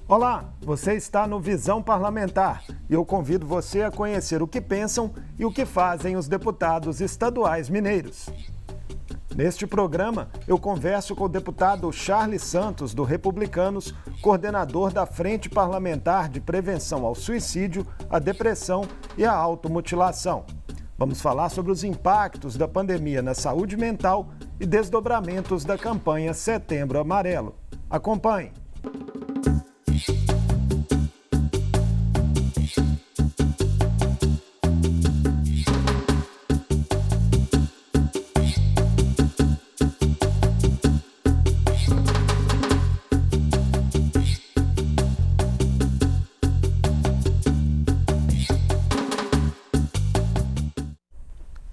Olá, você está no Visão Parlamentar e eu convido você a conhecer o que pensam e o que fazem os deputados estaduais mineiros. Neste programa, eu converso com o deputado Charles Santos, do Republicanos, coordenador da Frente Parlamentar de Prevenção ao Suicídio, à Depressão e à Automutilação. Vamos falar sobre os impactos da pandemia na saúde mental e desdobramentos da campanha Setembro Amarelo. Acompanhe!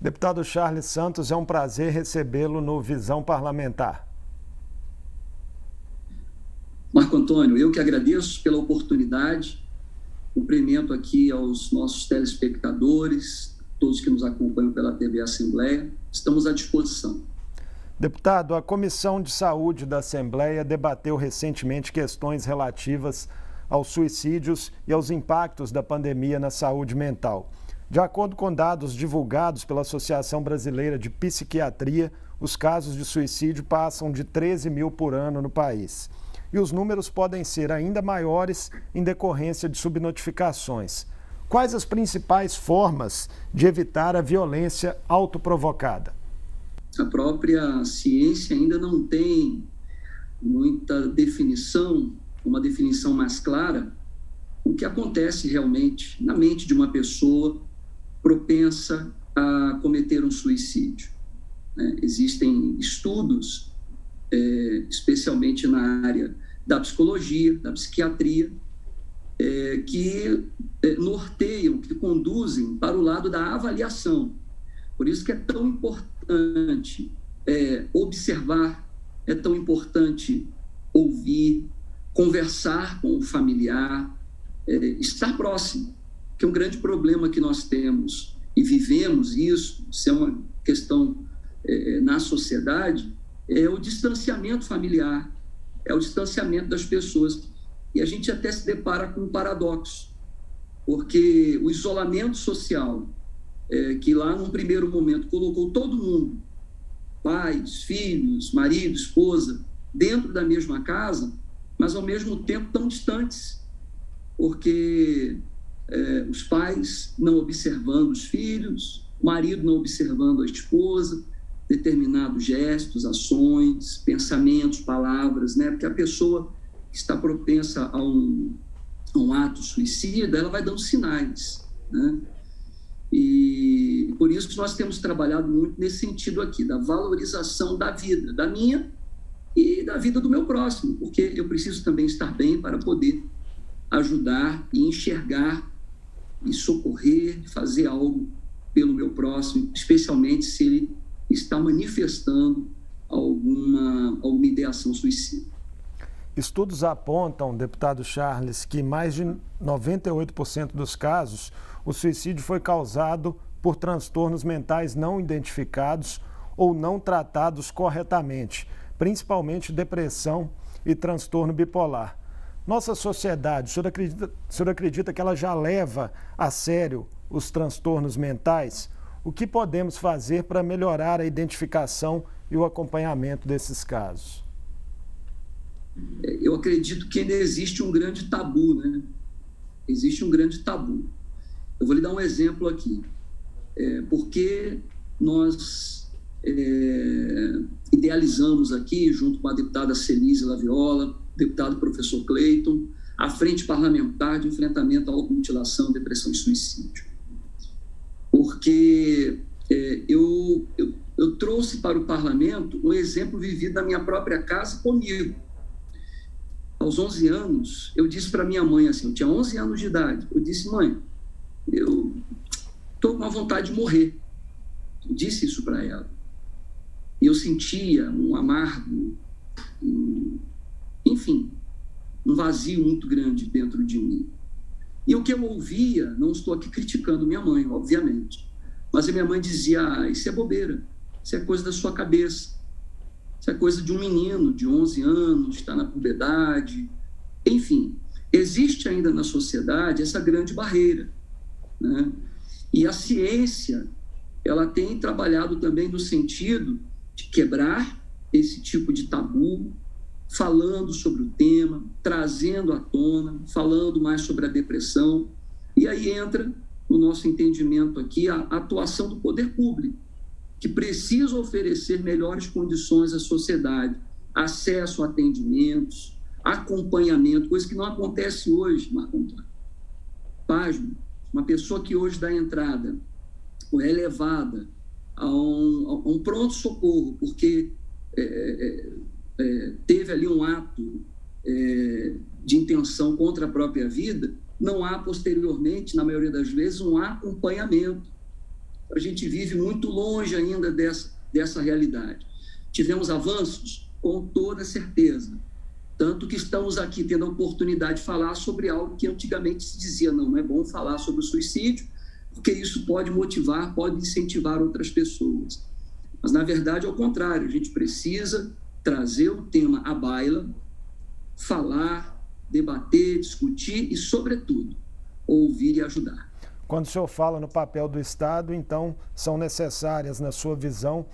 Deputado Charles Santos, é um prazer recebê-lo no Visão Parlamentar. Marco Antônio, eu que agradeço pela oportunidade, cumprimento aqui aos nossos telespectadores, todos que nos acompanham pela TV Assembleia, estamos à disposição. Deputado, a Comissão de Saúde da Assembleia debateu recentemente questões relativas aos suicídios e aos impactos da pandemia na saúde mental. De acordo com dados divulgados pela Associação Brasileira de Psiquiatria, os casos de suicídio passam de 13 mil por ano no país. E os números podem ser ainda maiores em decorrência de subnotificações. Quais as principais formas de evitar a violência autoprovocada? A própria ciência ainda não tem muita definição, uma definição mais clara, o que acontece realmente na mente de uma pessoa propensa a cometer um suicídio. Existem estudos, especialmente na área da psicologia, da psiquiatria, que norteiam, que conduzem para o lado da avaliação. Por isso que é tão importante observar, é tão importante ouvir, conversar com o familiar, estar próximo, que é um grande problema que nós temos e vivemos isso é uma questão na sociedade, é o distanciamento familiar, é o distanciamento das pessoas. E a gente até se depara com um paradoxo, porque o isolamento social, que lá num primeiro momento colocou todo mundo, pais, filhos, marido, esposa, dentro da mesma casa, mas ao mesmo tempo tão distantes, porque os pais não observando os filhos, o marido não observando a esposa, determinados gestos, ações, pensamentos, palavras, porque a pessoa que está propensa a um ato suicida, ela vai dando sinais, E por isso que nós temos trabalhado muito nesse sentido aqui, da valorização da vida, da minha e da vida do meu próximo, porque eu preciso também estar bem para poder ajudar e enxergar e socorrer, fazer algo pelo meu próximo, especialmente se ele está manifestando alguma ideação suicida. Estudos apontam, deputado Charles, que mais de 98% dos casos, o suicídio foi causado por transtornos mentais não identificados ou não tratados corretamente, principalmente depressão e transtorno bipolar. Nossa sociedade, o senhor acredita que ela já leva a sério os transtornos mentais? O que podemos fazer para melhorar a identificação e o acompanhamento desses casos? Eu acredito que ainda existe um grande tabu, Existe um grande tabu. Eu vou lhe dar um exemplo aqui. Porque nós idealizamos aqui, junto com a deputada Celise Laviola, deputado professor Cleiton, a Frente Parlamentar de Enfrentamento à Automutilação, Depressão e Suicídio. Porque eu trouxe para o parlamento um exemplo vivido na minha própria casa comigo. Aos 11 anos, eu disse para minha mãe, assim, eu tinha 11 anos de idade, eu disse, mãe, eu estou com a vontade de morrer. Eu disse isso para ela. E eu sentia um amargo, enfim, um vazio muito grande dentro de mim. E o que eu ouvia, não estou aqui criticando minha mãe, obviamente, mas a minha mãe dizia, isso é bobeira, isso é coisa da sua cabeça, isso é coisa de um menino de 11 anos, está na puberdade, enfim. existe ainda na sociedade essa grande barreira, né? E a ciência, ela tem trabalhado também no sentido de quebrar esse tipo de tabu, falando sobre o tema, trazendo à tona, falando mais sobre a depressão. E aí entra, no nosso entendimento aqui, a atuação do poder público, que precisa oferecer melhores condições à sociedade, acesso a atendimentos, acompanhamento, coisa que não acontece hoje, Marco Antônio. Pasmo, uma pessoa que hoje dá entrada ou é levada a um pronto-socorro, porque teve ali um ato de intenção contra a própria vida, não há posteriormente, na maioria das vezes, um acompanhamento. A gente vive muito longe ainda dessa realidade. Tivemos avanços? Com toda certeza. Tanto que estamos aqui tendo a oportunidade de falar sobre algo que antigamente se dizia, não é bom falar sobre o suicídio, porque isso pode motivar, pode incentivar outras pessoas. Mas, na verdade, é o contrário. A gente precisa trazer o tema à baila, falar, debater, discutir e, sobretudo, ouvir e ajudar. Quando o senhor fala no papel do Estado, então, são necessárias, na sua visão,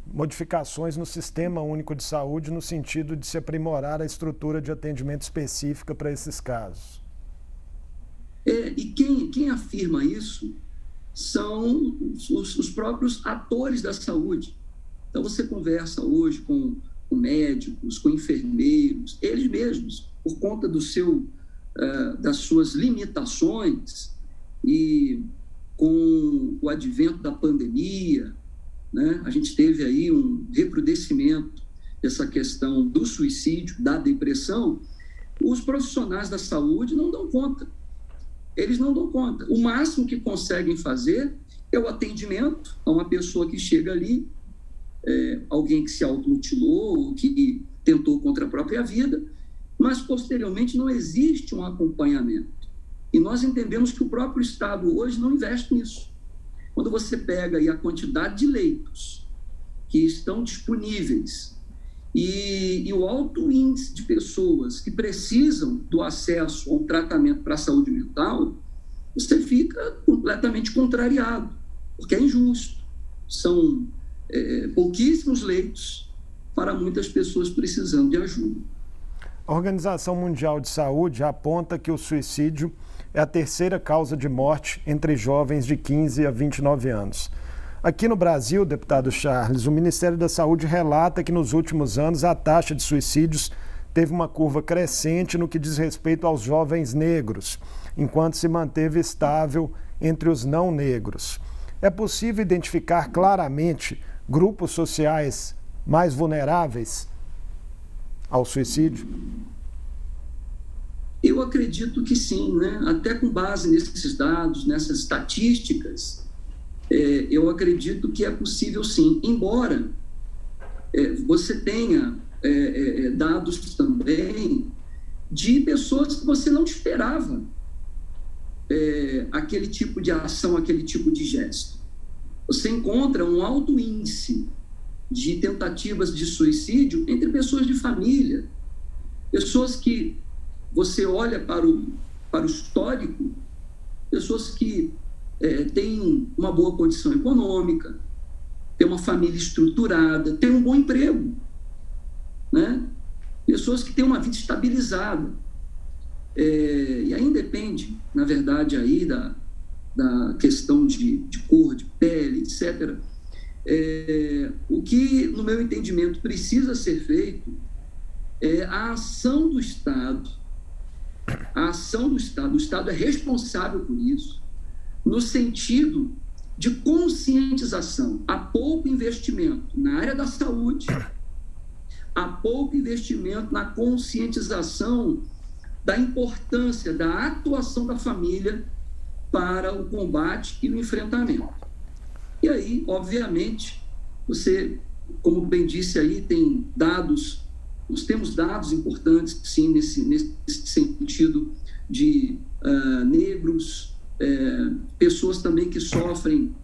modificações no Sistema Único de Saúde, no sentido de se aprimorar a estrutura de atendimento específica para esses casos. E quem afirma isso são os próprios atores da saúde. Então, você conversa hoje com médicos, com enfermeiros, eles mesmos, por conta das suas limitações e com o advento da pandemia, né, a gente teve aí um recrudescimento dessa questão do suicídio, da depressão. Os profissionais da saúde não dão conta. Eles não dão conta. O máximo que conseguem fazer é o atendimento a uma pessoa que chega ali, alguém que se automutilou ou que tentou contra a própria vida, mas posteriormente não existe um acompanhamento. E nós entendemos que o próprio Estado hoje não investe nisso. Quando você pega aí a quantidade de leitos que estão disponíveis e o alto índice de pessoas que precisam do acesso a um tratamento para a saúde mental, você fica completamente contrariado, porque é injusto. São pouquíssimos leitos para muitas pessoas precisando de ajuda. A Organização Mundial de Saúde aponta que o suicídio é a terceira causa de morte entre jovens de 15 a 29 anos. Aqui no Brasil, deputado Charles, o Ministério da Saúde relata que nos últimos anos a taxa de suicídios teve uma curva crescente no que diz respeito aos jovens negros, enquanto se manteve estável entre os não negros. É possível identificar claramente grupos sociais mais vulneráveis ao suicídio? Eu acredito que sim, né? Até com base nesses dados, nessas estatísticas, eu acredito que é possível sim, embora você tenha dados também de pessoas que você não esperava aquele tipo de ação, aquele tipo de gesto. Você encontra um alto índice de tentativas de suicídio entre pessoas de família, pessoas que você olha para o histórico, pessoas que têm uma boa condição econômica, têm uma família estruturada, têm um bom emprego, né? Pessoas que têm uma vida estabilizada. E aí depende, na verdade, aí da questão de cor, de pele, etc. O que, no meu entendimento, precisa ser feito é a ação do Estado. A ação do Estado. O Estado é responsável por isso, no sentido de conscientização. Há pouco investimento na área da saúde, há pouco investimento na conscientização da importância da atuação da família para o combate e o enfrentamento. E aí, obviamente, você, como bem disse aí, tem dados, nós temos dados importantes, sim, nesse sentido de negros, pessoas também que sofrem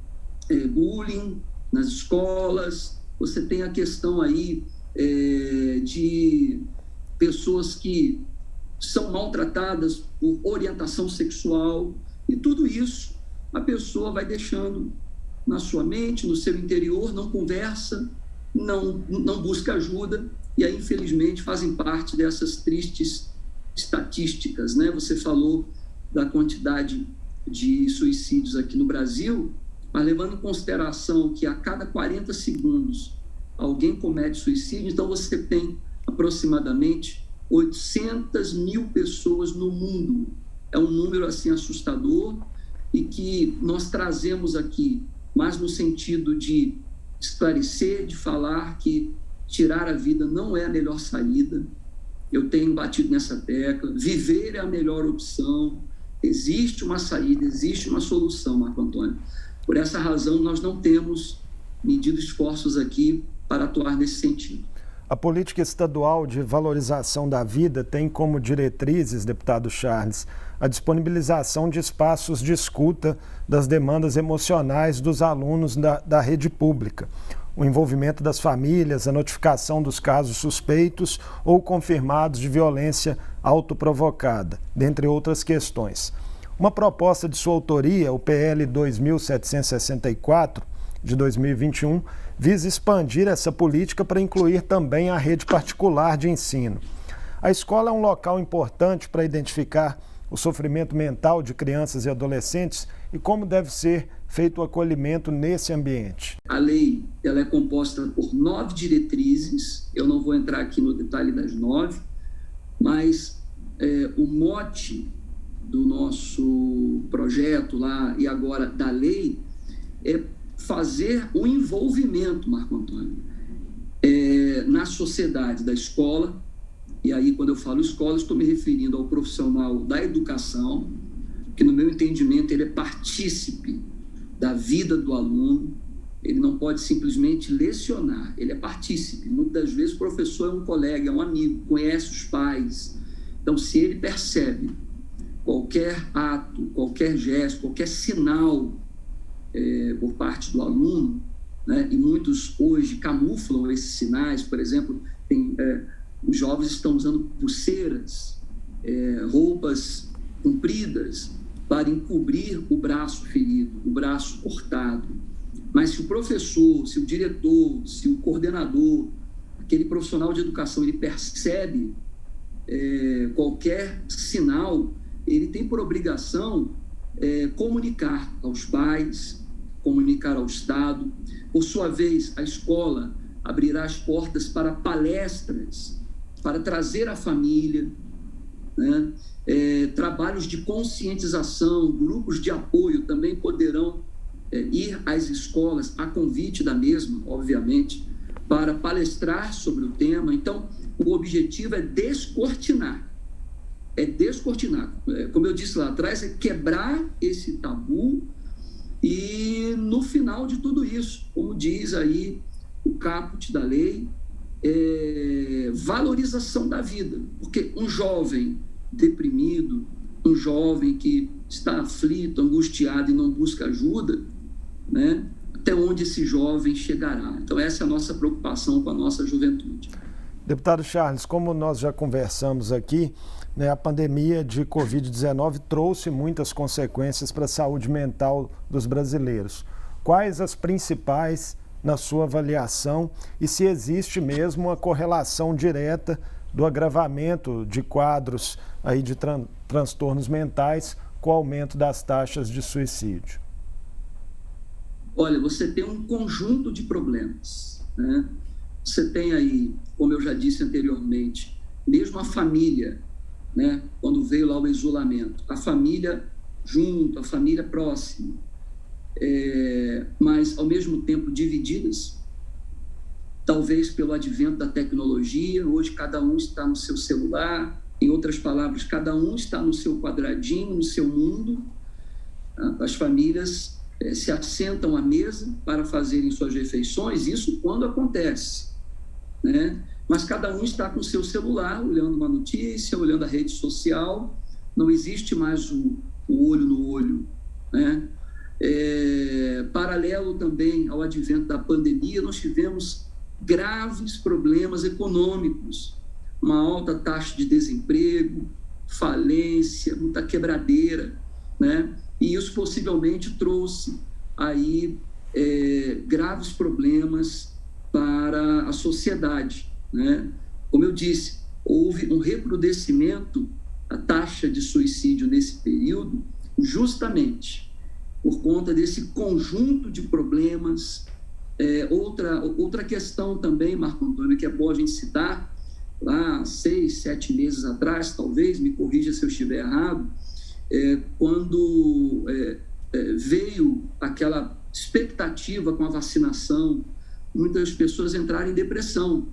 bullying nas escolas. Você tem a questão aí de pessoas que são maltratadas por orientação sexual, e tudo isso a pessoa vai deixando na sua mente, no seu interior, não conversa, não busca ajuda, e aí, infelizmente, fazem parte dessas tristes estatísticas, né? Você falou da quantidade de suicídios aqui no Brasil, mas levando em consideração que a cada 40 segundos alguém comete suicídio, então você tem aproximadamente 800 mil pessoas no mundo. É um número assim assustador e que nós trazemos aqui, mas no sentido de esclarecer, de falar que tirar a vida não é a melhor saída. Eu tenho batido nessa tecla. Viver é a melhor opção. Existe uma saída, existe uma solução, Marco Antônio. Por essa razão, nós não temos medido esforços aqui para atuar nesse sentido. A política estadual de valorização da vida tem como diretrizes, deputado Charles, a disponibilização de espaços de escuta das demandas emocionais dos alunos da rede pública, o envolvimento das famílias, a notificação dos casos suspeitos ou confirmados de violência autoprovocada, dentre outras questões. Uma proposta de sua autoria, o PL 2764, de 2021, visa expandir essa política para incluir também a rede particular de ensino. A escola é um local importante para identificar o sofrimento mental de crianças e adolescentes e como deve ser feito o acolhimento nesse ambiente. A lei ela é composta por 9 diretrizes, eu não vou entrar aqui no detalhe das 9, mas o mote do nosso projeto lá e agora da lei é fazer o envolvimento, Marco Antônio, na sociedade da escola. E aí, quando eu falo escola, estou me referindo ao profissional da educação, que, no meu entendimento, ele é partícipe da vida do aluno. Ele não pode simplesmente lecionar, ele é partícipe. Muitas das vezes o professor é um colega, é um amigo, conhece os pais. Então, se ele percebe qualquer ato, qualquer gesto, qualquer sinal por parte do aluno, né, e muitos hoje camuflam esses sinais, por exemplo, os jovens estão usando pulseiras, roupas compridas para encobrir o braço ferido, o braço cortado. Mas se o professor, se o diretor, se o coordenador, aquele profissional de educação, ele percebe qualquer sinal, ele tem por obrigação comunicar aos pais, comunicar ao Estado. Por sua vez, a escola abrirá as portas para palestras, para trazer a família, né? Trabalhos de conscientização, grupos de apoio também poderão ir às escolas, a convite da mesma, obviamente, para palestrar sobre o tema. Então, o objetivo é descortinar. Como eu disse lá atrás, é quebrar esse tabu e, no final de tudo isso, como diz aí o caput da lei, valorização da vida. Porque um jovem deprimido, um jovem que está aflito, angustiado e não busca ajuda, né? Até onde esse jovem chegará? Então, essa é a nossa preocupação com a nossa juventude. Deputado Charles, como nós já conversamos aqui, né, a pandemia de Covid-19 trouxe muitas consequências para a saúde mental dos brasileiros. Quais as principais, na sua avaliação, e se existe mesmo uma correlação direta do agravamento de quadros aí de transtornos mentais com o aumento das taxas de suicídio? Olha, você tem um conjunto de problemas, né? Você tem aí, como eu já disse anteriormente, mesmo a família, né? Quando veio lá o isolamento, a família junto, a família próxima, mas ao mesmo tempo divididas, talvez pelo advento da tecnologia. Hoje cada um está no seu celular, em outras palavras, cada um está no seu quadradinho, no seu mundo. As famílias se assentam à mesa para fazerem suas refeições, isso quando acontece, né? Mas cada um está com o seu celular, olhando uma notícia, olhando a rede social, não existe mais o olho no olho, né? Paralelo também ao advento da pandemia, nós tivemos graves problemas econômicos, uma alta taxa de desemprego, falência, muita quebradeira, né? E isso possivelmente trouxe aí graves problemas para a sociedade, né? Como eu disse, houve um recrudescimento da taxa de suicídio nesse período, justamente por conta desse conjunto de problemas. Outra questão também, Marco Antônio, que é bom a gente citar, lá 6, 7 meses atrás, talvez, me corrija se eu estiver errado, quando veio aquela expectativa com a vacinação, muitas pessoas entraram em depressão,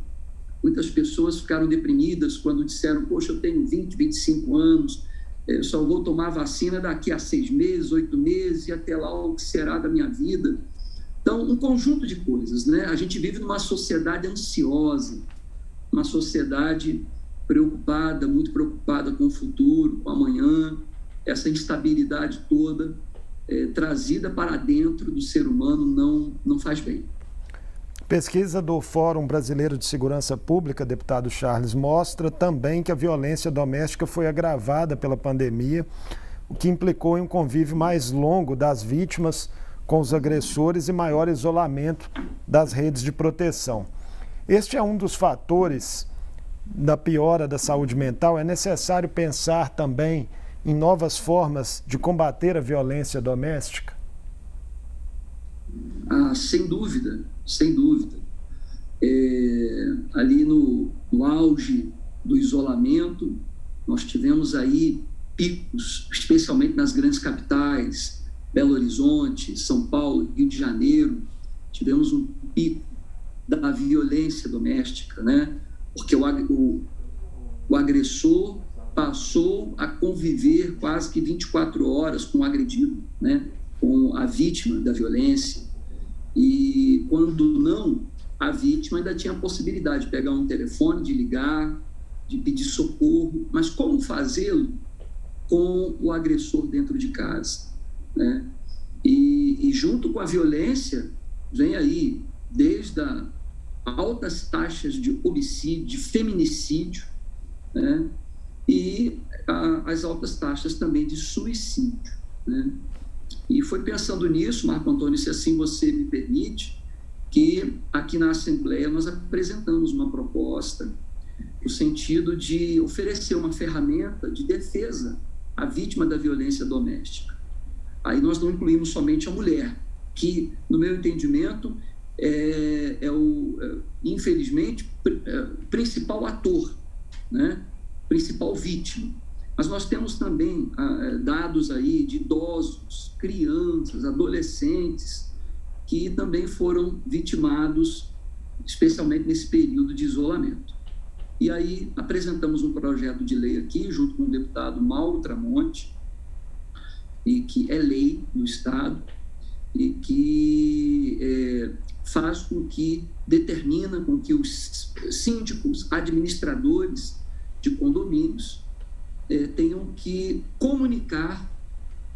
muitas pessoas ficaram deprimidas quando disseram, poxa, eu tenho 20, 25 anos, eu só vou tomar vacina daqui a 6 meses, 8 meses, e até lá o que será da minha vida? Então, um conjunto de coisas, né? A gente vive numa sociedade ansiosa, uma sociedade preocupada, muito preocupada com o futuro, com o amanhã, essa instabilidade toda trazida para dentro do ser humano não faz bem. Pesquisa do Fórum Brasileiro de Segurança Pública, deputado Charles, mostra também que a violência doméstica foi agravada pela pandemia, o que implicou em um convívio mais longo das vítimas com os agressores e maior isolamento das redes de proteção. Este é um dos fatores da piora da saúde mental. É necessário pensar também em novas formas de combater a violência doméstica? Sem dúvida, sem dúvida. Ali no auge do isolamento, nós tivemos aí picos, especialmente nas grandes capitais, Belo Horizonte, São Paulo, Rio de Janeiro, tivemos um pico da violência doméstica, né? Porque o agressor passou a conviver quase que 24 horas com o agredido, né? Com a vítima da violência. E quando não, a vítima ainda tinha a possibilidade de pegar um telefone, de ligar, de pedir socorro, mas como fazê-lo com o agressor dentro de casa, né? E junto com a violência, vem aí desde altas taxas de homicídio, de feminicídio, né? E as altas taxas também de suicídio, né? E foi pensando nisso, Marco Antônio, se assim você me permite, que aqui na Assembleia nós apresentamos uma proposta no sentido de oferecer uma ferramenta de defesa à vítima da violência doméstica. Aí nós não incluímos somente a mulher, que, no meu entendimento, infelizmente, o principal ator, né? Principal vítima. Mas nós temos também dados aí de idosos, crianças, adolescentes, que também foram vitimados, especialmente nesse período de isolamento. E aí apresentamos um projeto de lei aqui, junto com o deputado Mauro Tramonte, e que é lei no Estado, e que faz com que, determina com que os síndicos, administradores de condomínios, tenham que comunicar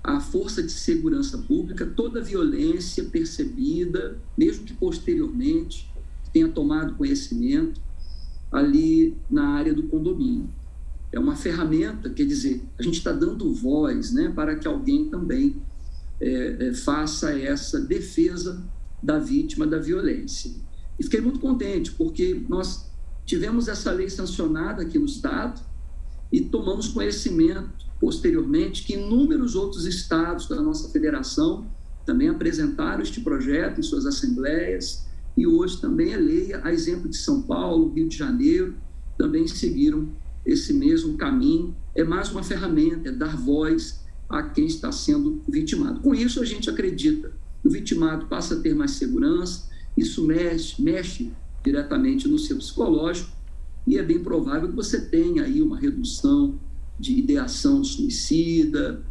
à Força de Segurança Pública toda a violência percebida, mesmo que posteriormente tenha tomado conhecimento ali na área do condomínio. É uma ferramenta, quer dizer, a gente está dando voz, né, para que alguém também faça essa defesa da vítima da violência. E fiquei muito contente, porque nós tivemos essa lei sancionada aqui no Estado, e tomamos conhecimento, posteriormente, que inúmeros outros estados da nossa federação também apresentaram este projeto em suas assembleias, e hoje também é lei, a exemplo de São Paulo, Rio de Janeiro, também seguiram esse mesmo caminho. É mais uma ferramenta, é dar voz a quem está sendo vitimado. Com isso, a gente acredita que o vitimado passa a ter mais segurança, isso mexe diretamente no seu psicológico, e é bem provável que você tenha aí uma redução de ideação suicida,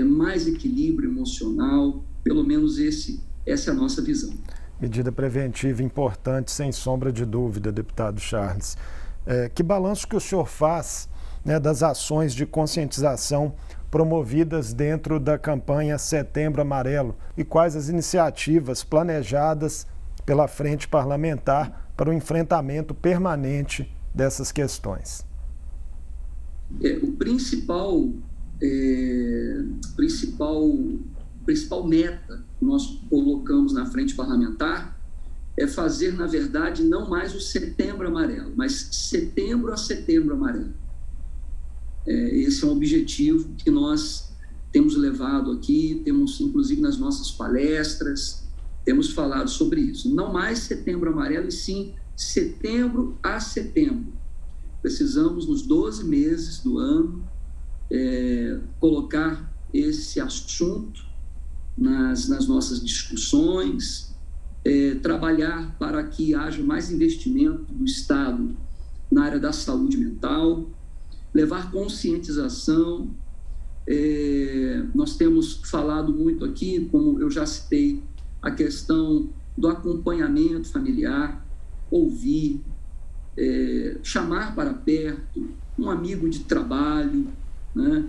mais equilíbrio emocional, pelo menos essa é a nossa visão. Medida preventiva importante, sem sombra de dúvida, deputado Charles. Que balanço que o senhor faz, né, das ações de conscientização promovidas dentro da campanha Setembro Amarelo e quais as iniciativas planejadas pela Frente Parlamentar para o enfrentamento permanente dessas questões? o principal meta que nós colocamos na frente parlamentar é fazer, na verdade, não mais o Setembro Amarelo, mas Setembro a Setembro Amarelo. Esse é um objetivo que nós temos levado aqui, temos, inclusive, nas nossas palestras, temos falado sobre isso. Não mais Setembro Amarelo, e sim Setembro a Setembro. Precisamos, nos 12 meses do ano, colocar esse assunto nas nossas discussões, trabalhar para que haja mais investimento do Estado na área da saúde mental, levar conscientização. Nós temos falado muito aqui, como eu já citei, a questão do acompanhamento familiar, ouvir, chamar para perto, um amigo de trabalho, né?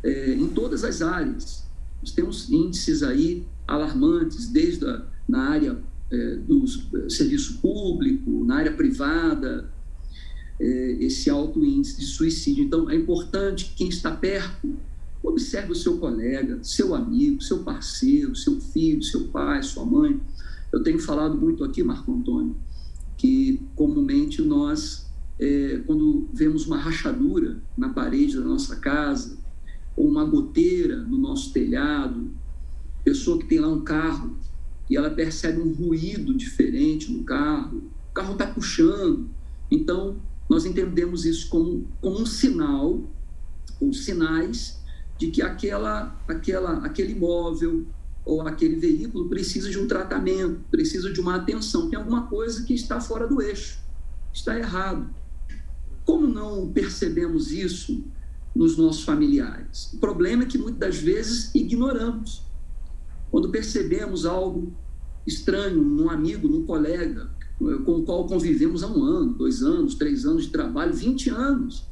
Em todas as áreas. Nós temos índices aí alarmantes, desde na área do serviço público, na área privada, esse alto índice de suicídio. Então, é importante que quem está perto observe o seu colega, seu amigo, seu parceiro, seu filho, seu pai, sua mãe. Eu tenho falado muito aqui, Marco Antônio, que comumente nós, quando vemos uma rachadura na parede da nossa casa, ou uma goteira no nosso telhado, pessoa que tem lá um carro e ela percebe um ruído diferente no carro, o carro está puxando. Então, nós entendemos isso como um sinal, ou sinais, de que aquele imóvel ou aquele veículo precisa de um tratamento, precisa de uma atenção, tem alguma coisa que está fora do eixo, está errado. Como não percebemos isso nos nossos familiares? O problema é que muitas das vezes ignoramos. Quando percebemos algo estranho num amigo, num colega, com o qual convivemos há 1 ano, 2 anos, 3 anos de trabalho, 20 anos,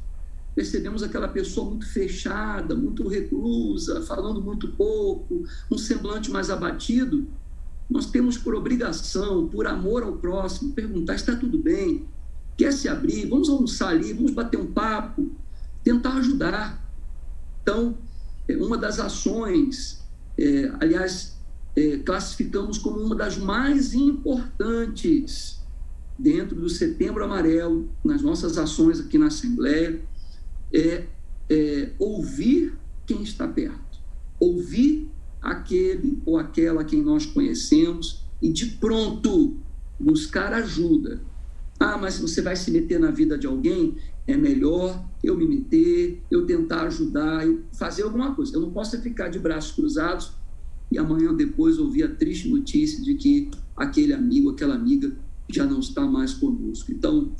percebemos aquela pessoa muito fechada, muito reclusa, falando muito pouco, um semblante mais abatido, nós temos por obrigação, por amor ao próximo, perguntar: está tudo bem? Quer se abrir? Vamos almoçar ali, vamos bater um papo, tentar ajudar. Então, uma das ações, classificamos como uma das mais importantes dentro do Setembro Amarelo, nas nossas ações aqui na Assembleia, ouvir quem está perto, ouvir aquele ou aquela a quem nós conhecemos e, de pronto, buscar ajuda. Mas você vai se meter na vida de alguém? É melhor eu me meter, eu tentar ajudar, eu fazer alguma coisa. Eu não posso ficar de braços cruzados e amanhã depois ouvir a triste notícia de que aquele amigo, aquela amiga já não está mais conosco. Então,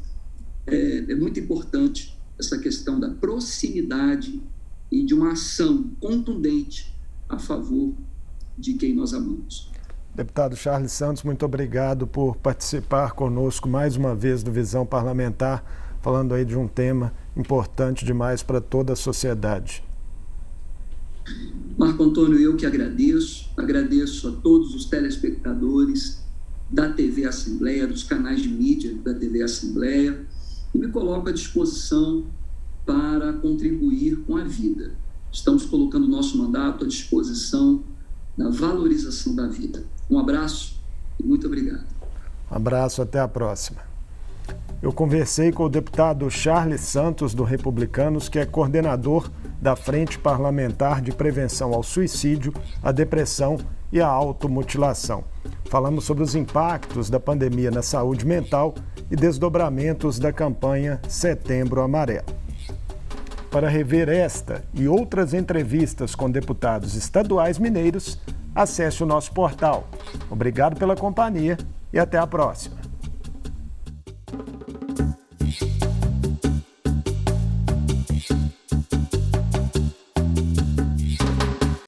é muito importante essa questão da proximidade e de uma ação contundente a favor de quem nós amamos. Deputado Charles Santos, muito obrigado por participar conosco mais uma vez do Visão Parlamentar, falando aí de um tema importante demais para toda a sociedade. Marco Antônio, eu que agradeço a todos os telespectadores da TV Assembleia, dos canais de mídia da TV Assembleia, e me coloco à disposição para contribuir com a vida. Estamos colocando o nosso mandato à disposição da valorização da vida. Um abraço e muito obrigado. Um abraço, até a próxima. Eu conversei com o deputado Charles Santos, do Republicanos, que é coordenador da Frente Parlamentar de Prevenção ao Suicídio, à Depressão e à Automutilação. Falamos sobre os impactos da pandemia na saúde mental e desdobramentos da campanha Setembro Amarelo. Para rever esta e outras entrevistas com deputados estaduais mineiros, acesse o nosso portal. Obrigado pela companhia e até a próxima.